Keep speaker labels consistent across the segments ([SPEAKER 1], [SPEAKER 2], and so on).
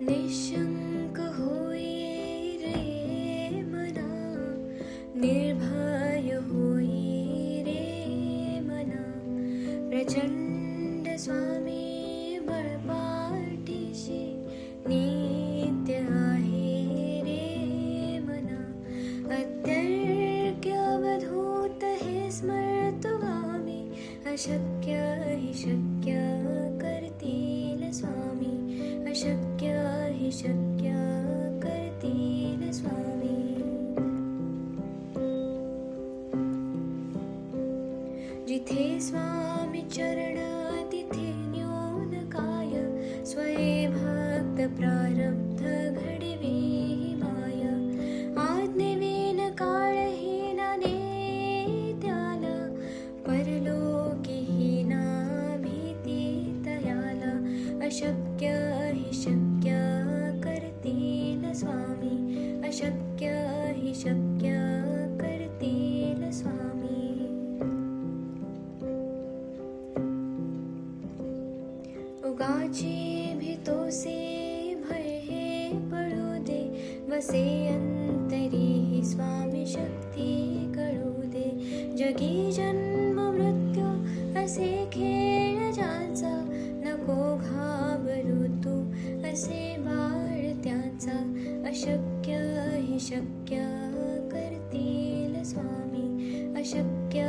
[SPEAKER 1] निशंक होई रे मना, निर्भय होई रे मना, प्रचंड स्वामी बळपाठीशी नित्य आहे रे मना. अत्यर्क्य अवधूत हे स्मर्तुगामी, अशक्य हि शक्य करतील स्वामी, अशक्य हि शक्य करतील स्वामी. जिथे स्वामी चरण तिथे न्यून काय, स्वये भक्त प्रारब्ध घडवी माय. आज्ञेविन काळहीना नेत्याला, परलोकीहीना भीती तयाला. अशक्य हि शक्य करतील स्वामी, अशक्य हि शक्य करतील स्वामी. उगाची भीतोसे भय हे पळू दे, वसे अंतरी ही स्वामी शक्ती कळू दे. जगी जन्म मृत्यू असे खेळ ज्याचा, नको घाबरू तू असे बाळ त्याचा. अशक्य हि शक्य करतील स्वामी, अशक्य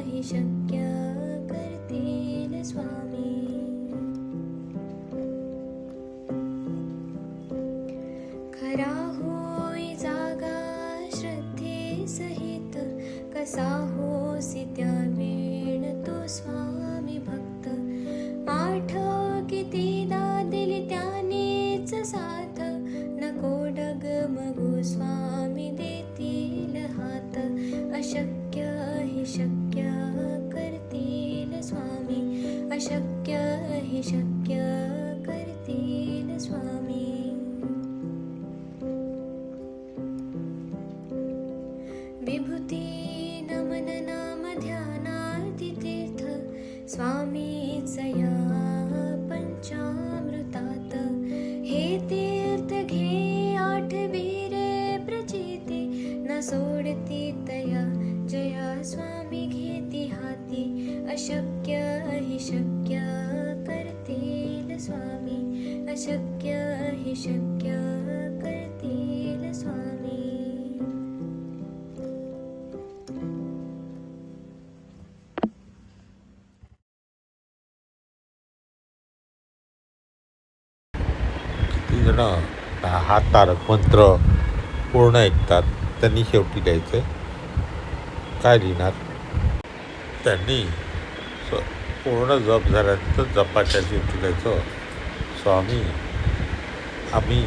[SPEAKER 1] हि शक्य करतील स्वामी. खरा होई जागा श्रद्धे सहित, कसा होसी त्या वेळ तो स्वामी भक्त. आठव कितीदा दिली त्यानेच साथ, नको डगमगू स्वामी देतील हात. अशक्य हि शक्य करतील स्वामी, अशक्य हि शक्य करतील स्वामी. विभूती नमन नाम ध्यानार्ती तीर्थ, स्वामीच या पंचामृतात. हे तीर्थ घे आठवी रे प्रचिती, न सोडती तया जया स्वामी घेती हाती. अशक्य हि शक्य करतील स्वामी, अशक्य हि शक्य करतील स्वामी.
[SPEAKER 2] किती जण हा तारक मंत्र पूर्ण ऐकतात, त्यांनी शेवटी द्यायचं काय लिहिणार. त्यांनी पूर्ण जप झाल्यानंतर जपाच्या शेवटी द्यायचं, स्वामी आम्ही,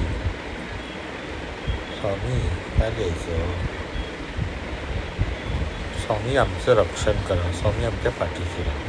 [SPEAKER 2] स्वामी काय द्यायचं, स्वामी आमचं रक्षण करा, स्वामी आमच्या पाठीशी राहा.